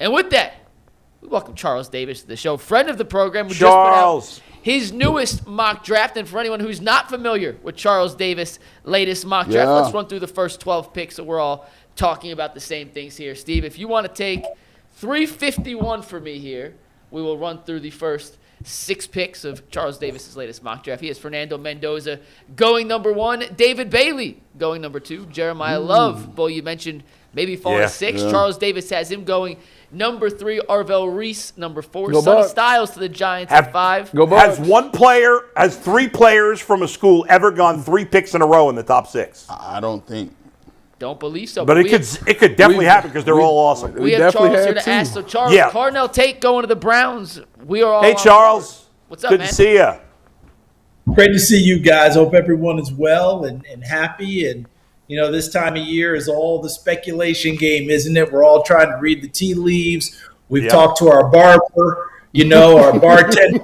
And with that, we welcome Charles Davis to the show, friend of the program. Who Charles. Just put out his newest mock draft. And for anyone who's not familiar with Charles Davis' latest mock draft, let's run through the first 12 picks so we're all talking about the same things here. Steve, if you want to take 351 for me here, we will run through the first 6 picks of Charles Davis' latest mock draft. He has Fernando Mendoza going number 1, David Bailey going number 2, Jeremiah Love, Bo, you mentioned maybe falling to 6. Charles Davis has him going number 3, Arvell Reese number 4, Sonny Styles to the Giants at 5. Has 3 players from a school ever gone 3 picks in a row in the top 6? I don't think. Don't believe so. But it could definitely happen because they're all awesome. We have Charles here to ask. So, Charles, Carnell Tate going to the Browns. We are all Hey, Charles. What's up, Good man? to see you. Great to see you guys. Hope everyone is well and happy. And, this time of year is all the speculation game, isn't it? We're all trying to read the tea leaves. We've talked to our barber. Our bartender,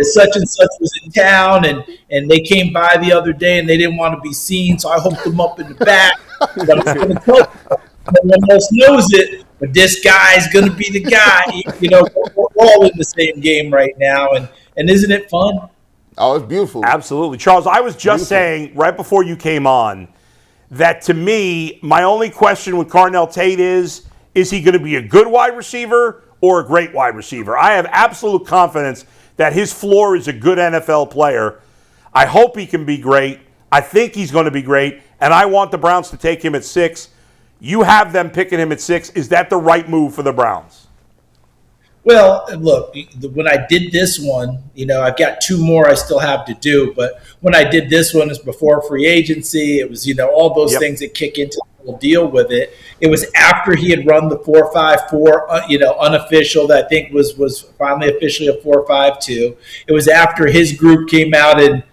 such and such was in town, and they came by the other day, and they didn't want to be seen, so I hooked them up in the back. But I'm going to tell you, no one else knows it, but this guy's going to be the guy. We're all in the same game right now, and isn't it fun? Oh, it's beautiful. Absolutely. Charles, I was just saying right before you came on that to me, my only question with Carnell Tate is he going to be a good wide receiver or a great wide receiver? I have absolute confidence that his floor is a good NFL player. I hope he can be great. I think he's going to be great, and I want the Browns to take him at 6. You have them picking him at 6. Is that the right move for the Browns? Well, look, when I did this one, I've got 2 more I still have to do. But when I did this one, it was before free agency. It was, all those things that kick into the whole deal with it. It was after he had run the 4.54, unofficial, that I think was finally officially a 4.52. It was after his group came out and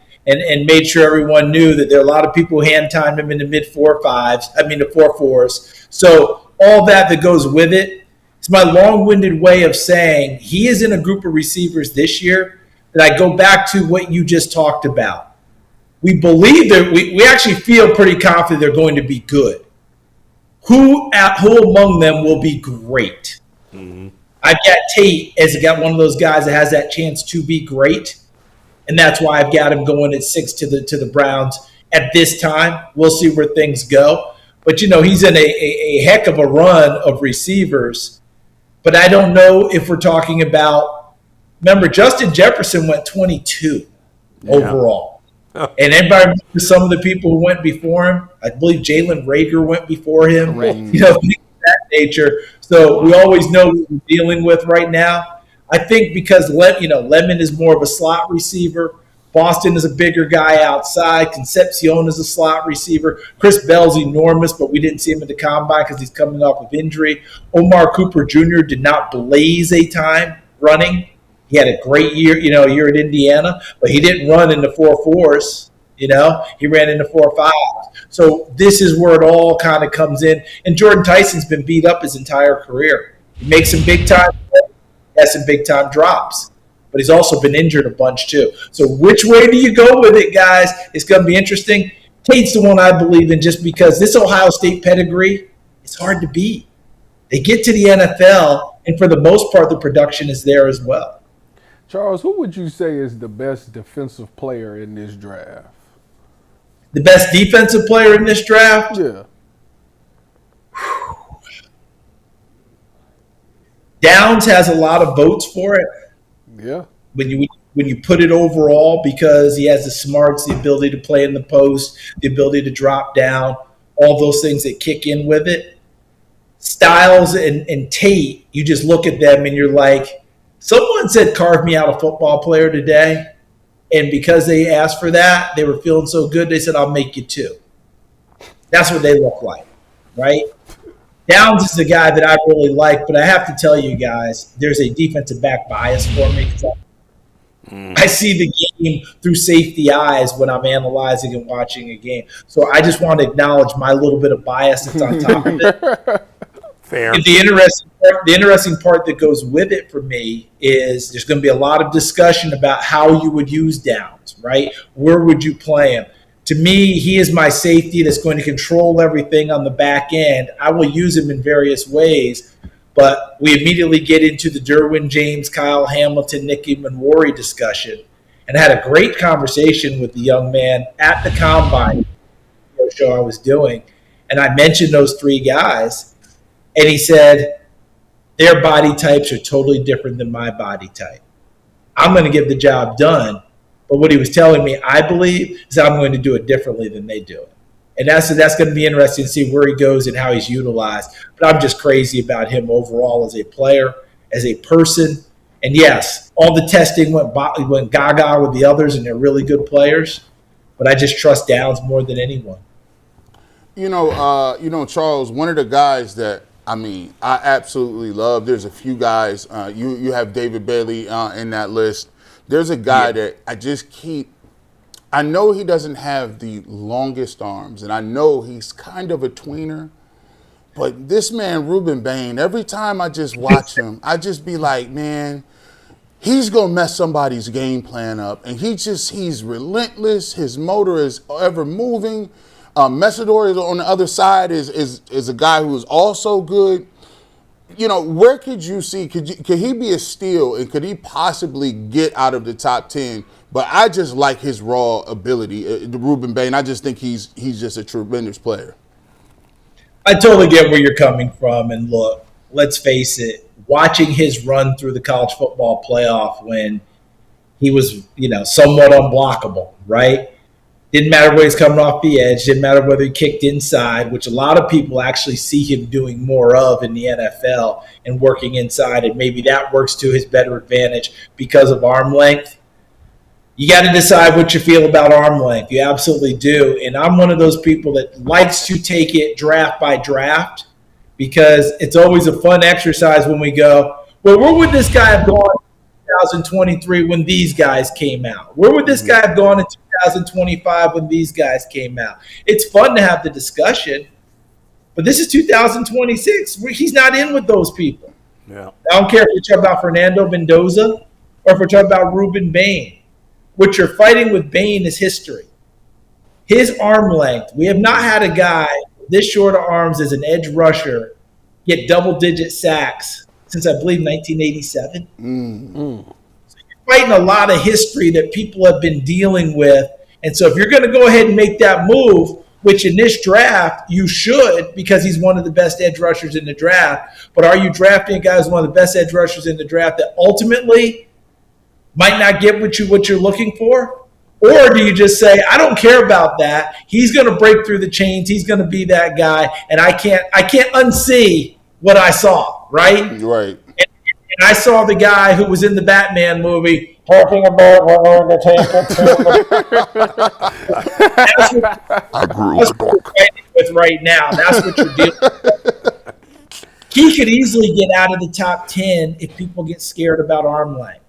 made sure everyone knew that there are a lot of people who hand-timed him in the the 4.4s. So all that goes with it. It's my long-winded way of saying he is in a group of receivers this year that I go back to what you just talked about. We believe that we actually feel pretty confident they're going to be good. Who among them will be great? Mm-hmm. I've got Tate as one of those guys that has that chance to be great, and that's why I've got him going at 6 to the Browns at this time. We'll see where things go. But, he's in a heck of a run of receivers. But I don't know if we're talking about – remember, Justin Jefferson went 22 overall. And everybody remember some of the people who went before him. I believe Jalen Reagor went before him. Things of that nature. So we always know what we're dealing with right now. I think because, Lemon is more of a slot receiver. Boston is a bigger guy outside. Concepcion is a slot receiver. Chris Bell's enormous, but we didn't see him at the combine because he's coming off of injury. Omar Cooper Jr. did not blaze a time running. He had a great year, a year at Indiana, but he didn't run in the 4.4s. He ran in the 4.5s. So this is where it all kind of comes in. And Jordan Tyson's been beat up his entire career. He makes some big time, has some big time drops. But he's also been injured a bunch too. So which way do you go with it, guys? It's going to be interesting. Tate's the one I believe in just because this Ohio State pedigree, it's hard to beat. They get to the NFL, and for the most part, the production is there as well. Charles, who would you say is the best defensive player in this draft? The best defensive player in this draft? Yeah. Downs has a lot of votes for it. Yeah. When you put it overall, because he has the smarts, the ability to play in the post, the ability to drop down, all those things that kick in with it. Styles and Tate, you just look at them and you're like, someone said carve me out a football player today. And because they asked for that, they were feeling so good, they said, I'll make you 2. That's what they look like, right? Downs is the guy that I really like, but I have to tell you guys, there's a defensive back bias for me. I see the game through safety eyes when I'm analyzing and watching a game. So I just want to acknowledge my little bit of bias that's on top of it. Fair. And the interesting part that goes with it for me is there's going to be a lot of discussion about how you would use Downs, right? Where would you play him? To me, he is my safety that's going to control everything on the back end. I will use him in various ways. But we immediately get into the Derwin James, Kyle Hamilton, Nicky Manwari discussion, and I had a great conversation with the young man at the Combine show I was doing, and I mentioned those three guys, and he said, their body types are totally different than my body type. I'm going to get the job done, but what he was telling me, I believe, is I'm going to do it differently than they do it. And that's going to be interesting to see where he goes and how he's utilized. But I'm just crazy about him overall as a player, as a person. And yes, all the testing went gaga with the others, and they're really good players. But I just trust Downs more than anyone. Charles, one of the guys that I absolutely love. There's a few guys. You have David Bailey in that list. There's a guy that I know he doesn't have the longest arms, and I know he's kind of a tweener. But this man, Ruben Bain, every time I just watch him, I just be like, man, he's going to mess somebody's game plan up. And he's relentless. His motor is ever moving. Shedeur on the other side is a guy who is also good. Where could you see, could he be a steal, and could he possibly get out of the top 10? But I just like his raw ability, Ruben Bain. I just think he's just a tremendous player. I totally get where you're coming from. And look, let's face it, watching his run through the college football playoff when he was, somewhat unblockable, right? Didn't matter where he's coming off the edge. Didn't matter whether he kicked inside, which a lot of people actually see him doing more of in the NFL and working inside. And maybe that works to his better advantage because of arm length. You got to decide what you feel about arm length. You absolutely do. And I'm one of those people that likes to take it draft by draft because it's always a fun exercise when we go, well, where would this guy have gone in 2023 when these guys came out? Where would this guy have gone in 2025 when these guys came out? It's fun to have the discussion, but this is 2026. He's not in with those people. Yeah. I don't care if you're talking about Fernando Mendoza or if we're talking about Ruben Bain. What you're fighting with Bain is history. His arm length. We have not had a guy this short of arms as an edge rusher get double-digit sacks since, I believe, 1987. So you're fighting a lot of history that people have been dealing with. And so if you're going to go ahead and make that move, which in this draft you should because he's one of the best edge rushers in the draft, but are you drafting a guy who's one of the best edge rushers in the draft that ultimately might not get what you're looking for? Or do you just say, I don't care about that. He's going to break through the chains. He's going to be that guy. And I can't unsee what I saw, right? Right. And I saw the guy who was in the Batman movie talking about we're going to take it. I grew up with right now. That's what you're dealing with. He could easily get out of the top 10 if people get scared about arm length.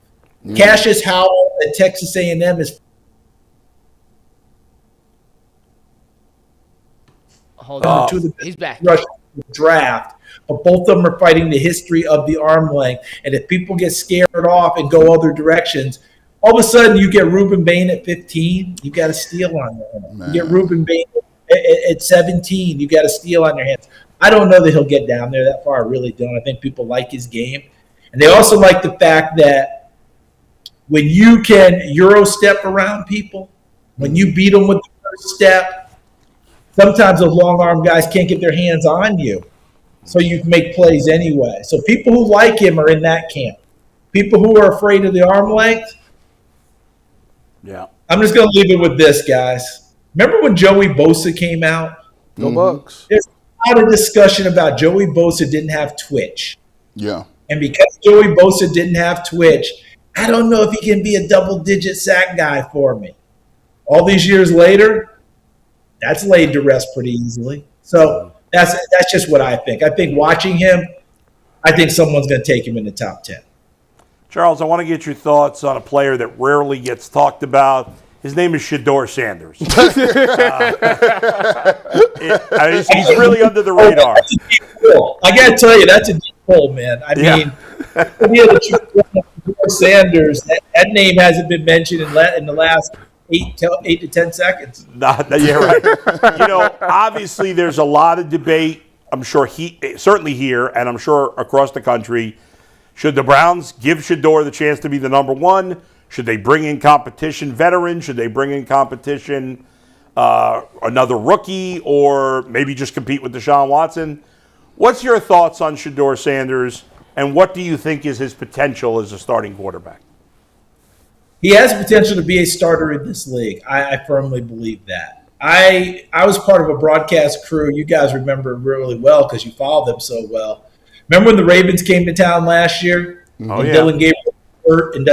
Cassius Howell at Texas A&M is Hold on. He's back. Draft, but both of them are fighting the history of the arm length. And if people get scared off and go other directions, all of a sudden you get Ruben Bain at 15, you got a steal on your hands. You get Ruben Bain at 17, you got a steal on your hands. I don't know that he'll get down there that far. I really don't. I think people like his game. And they also like the fact that when you can Euro step around people, when you beat them with the first step, sometimes those long arm guys can't get their hands on you. So you can make plays anyway. So people who like him are in that camp. People who are afraid of the arm length, yeah. I'm just going to leave it with this, guys. Remember when Joey Bosa came out? Go Bucks. There's a lot of discussion about Joey Bosa didn't have twitch. Yeah. And because Joey Bosa didn't have twitch, I don't know if he can be a double-digit sack guy for me. All these years later, that's laid to rest pretty easily. So that's just what I think. I think watching him, I think someone's going to take him in the top 10. Charles, I want to get your thoughts on a player that rarely gets talked about. His name is Shedeur Sanders. He's really under the radar. I got to tell you, that's a deep pull, man. I mean, Shedeur Sanders, that name hasn't been mentioned in the last 8 to 10 seconds. Yeah, right. Obviously there's a lot of debate I'm sure certainly here, and I'm sure across the country, should the Browns give Shedeur the chance to be the number one? Should they bring in competition veteran? Should they bring in competition another rookie, or maybe just compete with Deshaun Watson? What's your thoughts on Shaduer Sanders, and what do you think is his potential as a starting quarterback? He has potential to be a starter in this league. I firmly believe that. I was part of a broadcast crew. You guys remember really well because you followed them so well. Remember when the Ravens came to town last year? Oh, and yeah. Dylan Gabriel hurt and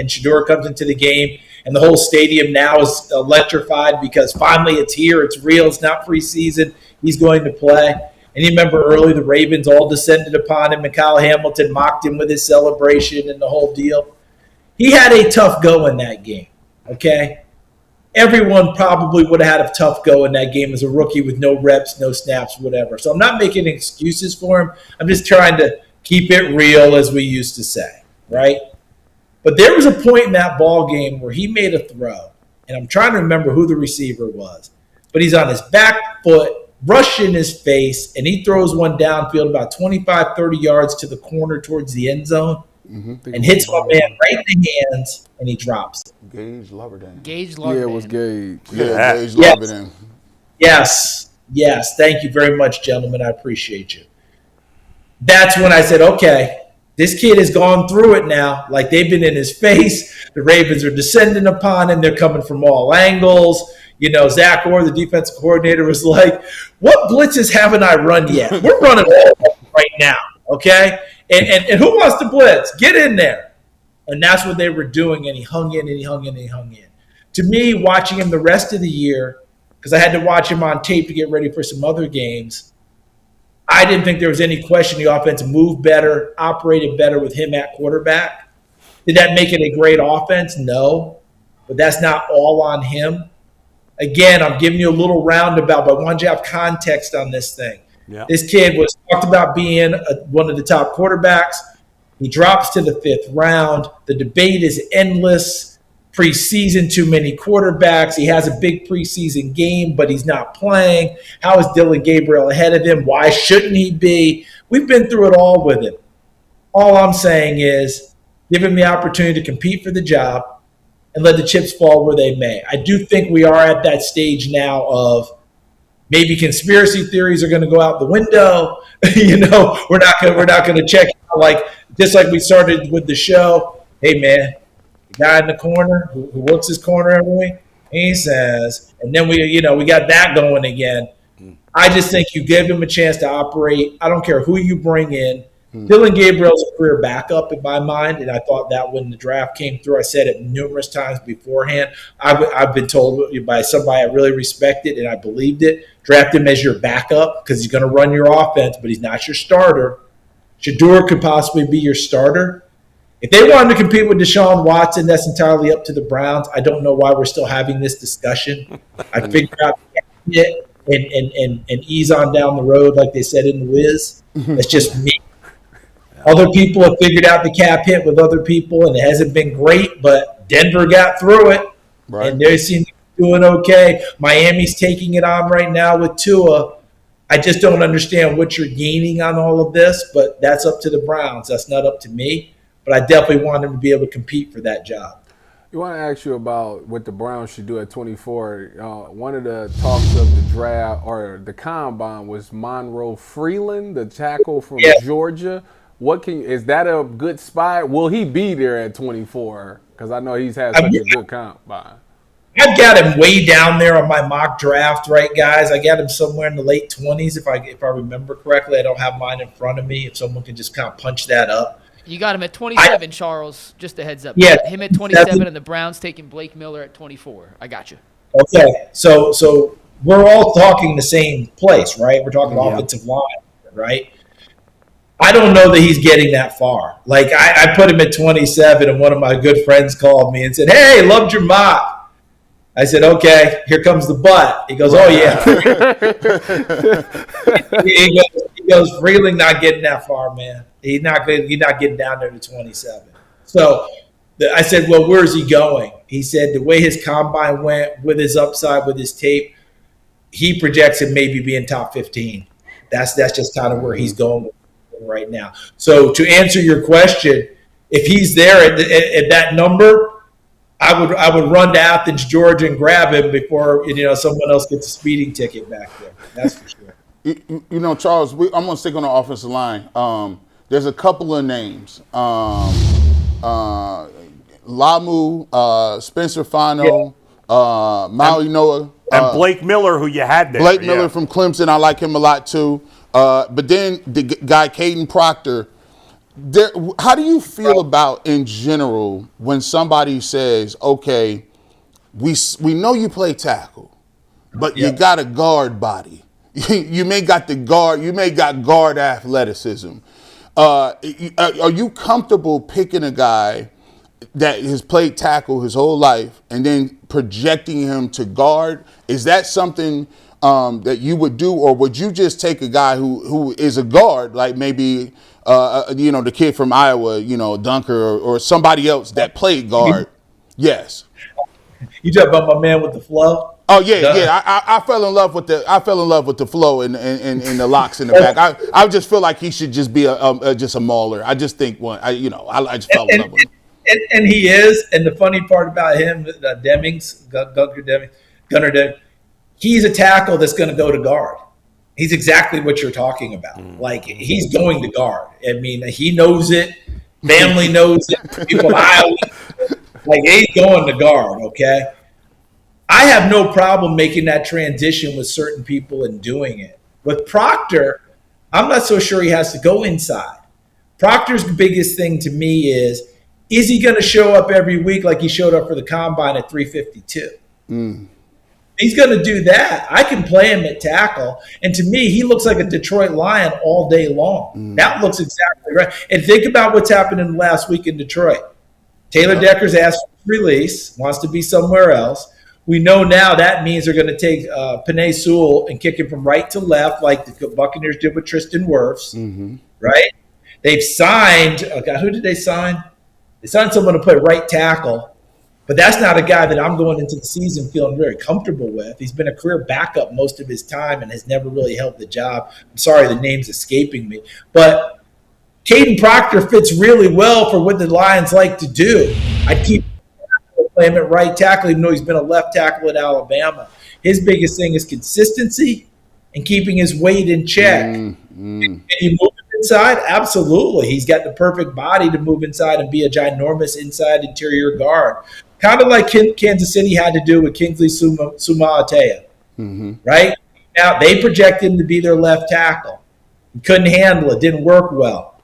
Shedeur comes into the game, and the whole stadium now is electrified because finally it's here. It's real. It's not preseason. He's going to play. And you remember early the Ravens all descended upon him, and Kyle Hamilton mocked him with his celebration and the whole deal. He had a tough go in that game, okay? Everyone probably would have had a tough go in that game as a rookie with no reps, no snaps, whatever. So I'm not making excuses for him. I'm just trying to keep it real, as we used to say, right? But there was a point in that ball game where he made a throw, and I'm trying to remember who the receiver was, but he's on his back foot, rushing his face, and he throws one downfield about 25, 30 yards to the corner towards the end zone. And hits my man right in the hands, and he drops it. Gage Loverdane. Yeah, it was Gage. Yeah, Gage Yes. Loverdane. Yes. Thank you very much, gentlemen. I appreciate you. That's when I said, okay, this kid has gone through it now. Like, they've been in his face. The Ravens are descending upon him. They're coming from all angles. You know, Zach Orr, the defensive coordinator, was like, what blitzes haven't I run yet? We're running all of them right now, okay? And who wants to blitz? Get in there. And that's what they were doing, and he hung in, and he hung in, and he hung in. To me, watching him the rest of the year, because I had to watch him on tape to get ready for some other games, I didn't think there was any question the offense moved better, operated better with him at quarterback. Did that make it a great offense? No. But that's not all on him. Again, I'm giving you a little roundabout, but I want you to have context on this thing. Yeah. This kid was talked about being one of the top quarterbacks. He drops to the 5th round. The debate is endless. Preseason, too many quarterbacks. He has a big preseason game, but he's not playing. How is Dylan Gabriel ahead of him? Why shouldn't he be? We've been through it all with him. All I'm saying is give him the opportunity to compete for the job and let the chips fall where they may. I do think we are at that stage now of maybe conspiracy theories are going to go out the window. You know, we're not going to check out, like, just like we started with the show. Hey man, the guy in the corner who works his corner every week, he says, and then we got that going again. I just think you give him a chance to operate. I don't care who you bring in. Dylan Gabriel's a career backup in my mind, and I thought that when the draft came through. I said it numerous times beforehand. I've been told by somebody I really respected, and I believed it. Draft him as your backup because he's going to run your offense, but he's not your starter. Shaduer could possibly be your starter. If they wanted to compete with Deshaun Watson, that's entirely up to the Browns. I don't know why we're still having this discussion. I figured out it and ease on down the road, like they said in The Wiz. That's just me. Other people have figured out the cap hit with other people, and it hasn't been great, but Denver got through it, right, and they seem to be doing okay. Miami's taking it on right now with Tua. I just don't understand what you're gaining on all of this, but that's up to the Browns. That's not up to me, but I definitely want them to be able to compete for that job. I want to ask you about what the Browns should do at 24. One of the talks of the draft or the combine was Monroe Freeland, the tackle from Georgia. Is that a good spot? Will he be there at 24? Because I know he's had such a good combine. I've got him way down there on my mock draft, right, guys? I got him somewhere in the late 20s, if I remember correctly. I don't have mine in front of me. If someone can just kind of punch that up. You got him at 27, Charles. Just a heads up. Yeah, him at 27, and the Browns taking Blake Miller at 24. I got you. Okay, so we're all talking the same place, right? We're talking offensive line, right? I don't know that he's getting that far. Like, I put him at 27, and one of my good friends called me and said, hey, loved your mock. I said, okay, here comes the but. He goes, oh, yeah. he goes, Freeling not getting that far, man. He's not getting down there to 27. So I said, well, where's he going? He said the way his combine went with his upside, with his tape, he projects him maybe being top 15. That's just kind of where he's going right now. So to answer your question, if he's there at that number, I would run to Athens, Georgia, and grab him before someone else gets a speeding ticket back there. That's for sure. Charles, I'm going to stick on the offensive line. There's a couple of names. Lamu, Spencer Fano, Maui Noah. And Blake Miller, who you had there. Blake Miller from Clemson, I like him a lot too. But then the guy, Caden Proctor. How do you feel about, in general, when somebody says, okay, we know you play tackle, but you got a guard body. You may got guard athleticism. Are you comfortable picking a guy that has played tackle his whole life and then projecting him to guard? Is that something that you would do, or would you just take a guy who is a guard, like maybe the kid from Iowa, Dunker, or somebody else that played guard? Yes. You talk about my man with the flow? Oh yeah. I fell in love with the flow and the locks in the back. I just feel like he should just be just a mauler. I just think I just fell in love with him. And he is. And the funny part about him, Gunner Demmings, he's a tackle that's going to go to guard. He's exactly what you're talking about. Like, he's going to guard. I mean, he knows it. Family knows it. People in Iowa, like, he's going to guard, okay? I have no problem making that transition with certain people and doing it. With Proctor, I'm not so sure he has to go inside. Proctor's biggest thing to me is he going to show up every week like he showed up for the combine at 352? He's going to do that. I can play him at tackle. And to me, he looks like a Detroit Lion all day long. That looks exactly right. And think about what's happened in the last week in Detroit. Taylor Decker's asked for release, wants to be somewhere else. We know now that means they're going to take Penei Sewell and kick him from right to left like the Buccaneers did with Tristan Wirfs, right? They've signed who did they sign? They signed someone to play right tackle. But that's not a guy that I'm going into the season feeling very comfortable with. He's been a career backup most of his time and has never really held the job. I'm sorry, the name's escaping me. But Caden Proctor fits really well for what the Lions like to do. I'd keep playing at right tackle, even though he's been a left tackle at Alabama. His biggest thing is consistency and keeping his weight in check. Can he move inside? Absolutely. He's got the perfect body to move inside and be a ginormous inside interior guard. Kind of like Kansas City had to do with Kingsley Sumaotea, right? Now, they projected him to be their left tackle. He couldn't handle it, didn't work well.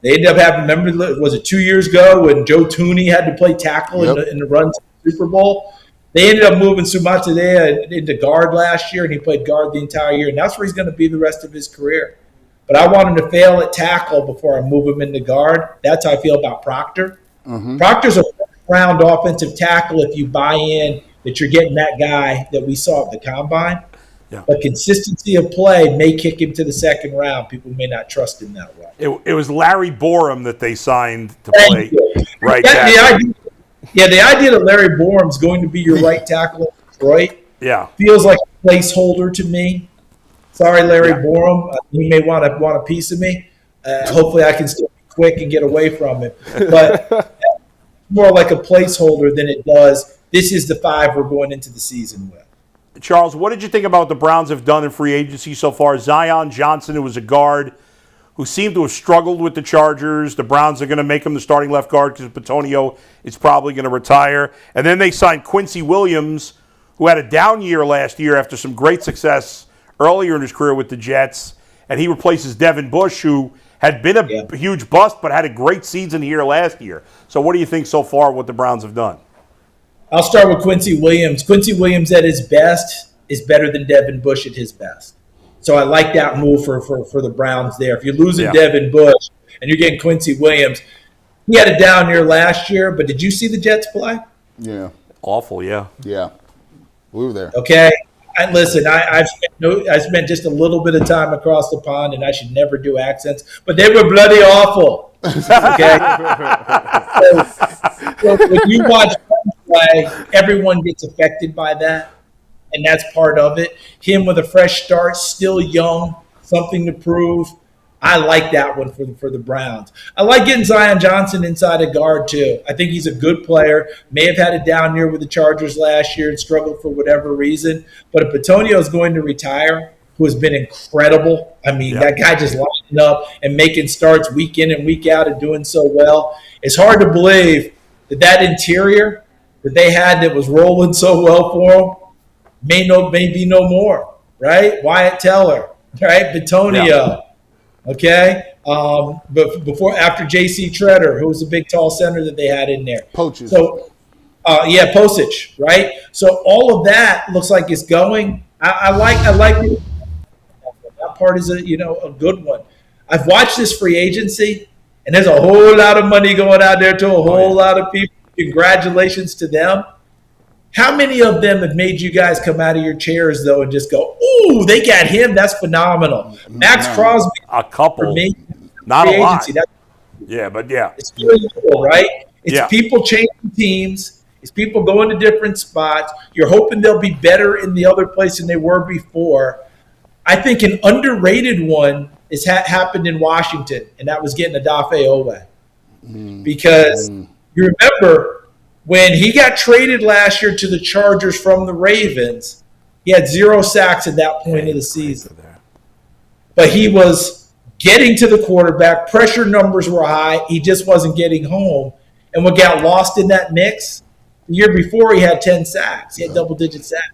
They ended up having, remember, was it 2 years ago when Joe Tooney had to play tackle in the run to the Super Bowl? They ended up moving Sumaotea into guard last year, and he played guard the entire year, and that's where he's going to be the rest of his career. But I want him to fail at tackle before I move him into guard. That's how I feel about Proctor. Proctor's a round offensive tackle if you buy in that you're getting that guy that we saw at the combine. But consistency of play may kick him to the second round. People may not trust him that way. It was Larry Borum that they signed to play right tackle. The idea that Larry Borum's going to be your right tackle in Detroit feels like a placeholder to me. Sorry, Larry Borum. He may want a piece of me. Hopefully I can still be quick and get away from him. But more like a placeholder than it does, this is the five we're going into the season with. Charles, what did you think about what the Browns have done in free agency so far? Zion Johnson, who was a guard, who seemed to have struggled with the Chargers. The Browns are going to make him the starting left guard because Petonio is probably going to retire. And then they signed Quincy Williams, who had a down year last year after some great success earlier in his career with the Jets. And he replaces Devin Bush, who had been a huge bust but had a great season here last year. So what do you think so far what the Browns have done? I'll start with Quincy Williams. Quincy Williams at his best is better than Devin Bush at his best. So I like that move for the Browns there. If you're losing Devin Bush and you're getting Quincy Williams, he had a down year last year, but did you see the Jets play? Yeah. Awful, yeah. Yeah. We were there. Okay. I've spent just a little bit of time across the pond, and I should never do accents, but they were bloody awful. Okay? so when you watch play, everyone gets affected by that, and that's part of it. Him with a fresh start, still young, something to prove. I like that one for the Browns. I like getting Zion Johnson inside a guard too. I think he's a good player. May have had a down year with the Chargers last year and struggled for whatever reason. But if Petonio is going to retire, who has been incredible, I mean, that guy just lining up and making starts week in and week out and doing so well. It's hard to believe that interior that they had that was rolling so well for them may be no more, right? Wyatt Teller, right? Petonio. Yeah. Okay, but after J.C. Treader, who was a big, tall center that they had in there. Poaches. So, Posich, right? So all of that looks like it's going. I like that part is a good one. I've watched this free agency, and there's a whole lot of money going out there to a whole lot of people. Congratulations to them. How many of them have made you guys come out of your chairs, though, and just go, ooh, they got him. That's phenomenal. Max Crosby. A couple. For me, not a lot. But it's really cool, right? It's people changing teams. It's people going to different spots. You're hoping they'll be better in the other place than they were before. I think an underrated one has happened in Washington, and that was getting Odafe Oweh. Because you remember – when he got traded last year to the Chargers from the Ravens, he had 0 sacks at that point of the season. But he was getting to the quarterback. Pressure numbers were high. He just wasn't getting home. And what got lost in that mix, the year before he had 10 sacks. He had double-digit sacks.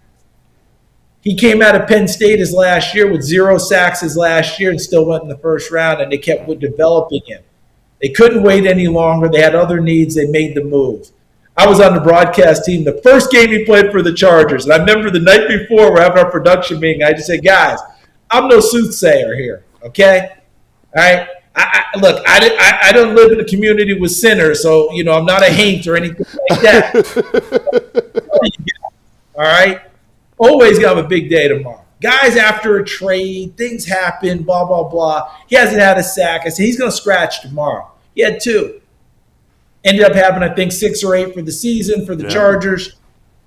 He came out of Penn State his last year with 0 sacks his last year and still went in the first round, and they kept developing him. They couldn't wait any longer. They had other needs. They made the move. I was on the broadcast team the first game he played for the Chargers. And I remember the night before we're having our production meeting, I just said, guys, I'm no soothsayer here, okay? All right? I don't live in a community with sinners, so, I'm not a haint or anything like that. All right? Always going to have a big day tomorrow. Guys, after a trade, things happen, blah, blah, blah. He hasn't had a sack. I said, he's going to scratch tomorrow. He had 2. Ended up having, I think, 6 or 8 for the season for the Chargers.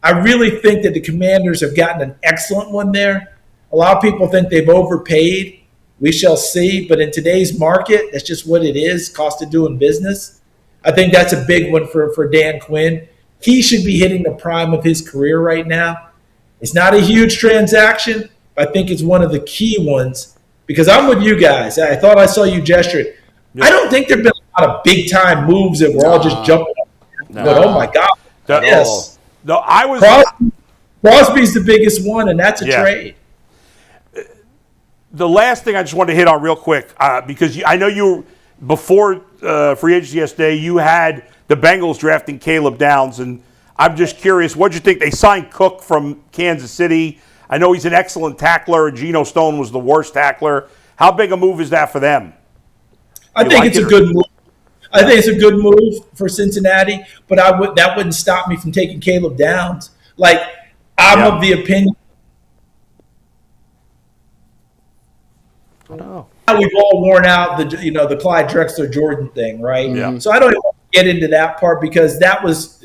I really think that the Commanders have gotten an excellent one there. A lot of people think they've overpaid. We shall see. But in today's market, that's just what it is, cost of doing business. I think that's a big one for Dan Quinn. He should be hitting the prime of his career right now. It's not a huge transaction, but I think it's one of the key ones because I'm with you guys. I thought I saw you gesture it. I don't think there have been a lot of big-time moves that we're all just jumping up. But, oh, my God. Yes. No, Crosby's the biggest one, and that's a trade. The last thing I just wanted to hit on real quick, because I know you, before free agency yesterday, you had the Bengals drafting Caleb Downs, and I'm just curious, what did you think? They signed Cook from Kansas City. I know he's an excellent tackler. Geno Stone was the worst tackler. How big a move is that for them? I think it's a good move. I think it's a good move for Cincinnati, but that wouldn't stop me from taking Caleb Downs. Like, I'm of the opinion. We've all worn out the Clyde Drexler Jordan thing, right? Yeah. So I don't even get into that part because that was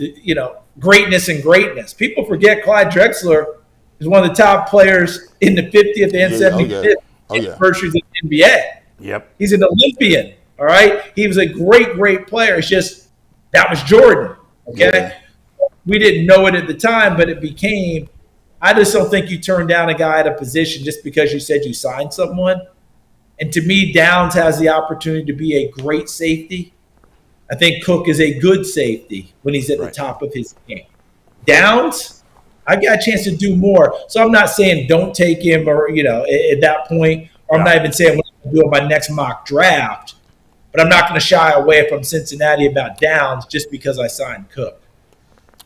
greatness and greatness. People forget Clyde Drexler is one of the top players in the 50th and 75th anniversaries of the NBA. Yep. He's an Olympian, all right? He was a great, great player. It's just that was Jordan, okay? Yeah. We didn't know it at the time, but it became – I just don't think you turn down a guy at a position just because you said you signed someone. And to me, Downs has the opportunity to be a great safety. I think Cook is a good safety when he's at the top of his game. Downs, I got a chance to do more. So I'm not saying don't take him or, at that point – or I'm not even saying what I'm going to do on my next mock draft, but I'm not going to shy away from Cincinnati about Downs just because I signed Cook.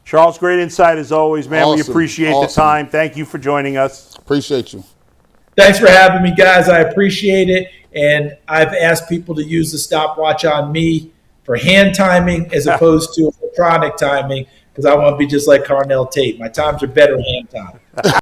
Charles, great insight as always, man. We appreciate the time. Thank you for joining us. Appreciate you. Thanks for having me, guys. I appreciate it. And I've asked people to use the stopwatch on me for hand timing as opposed to electronic timing because I want to be just like Carnell Tate. My times are better hand time.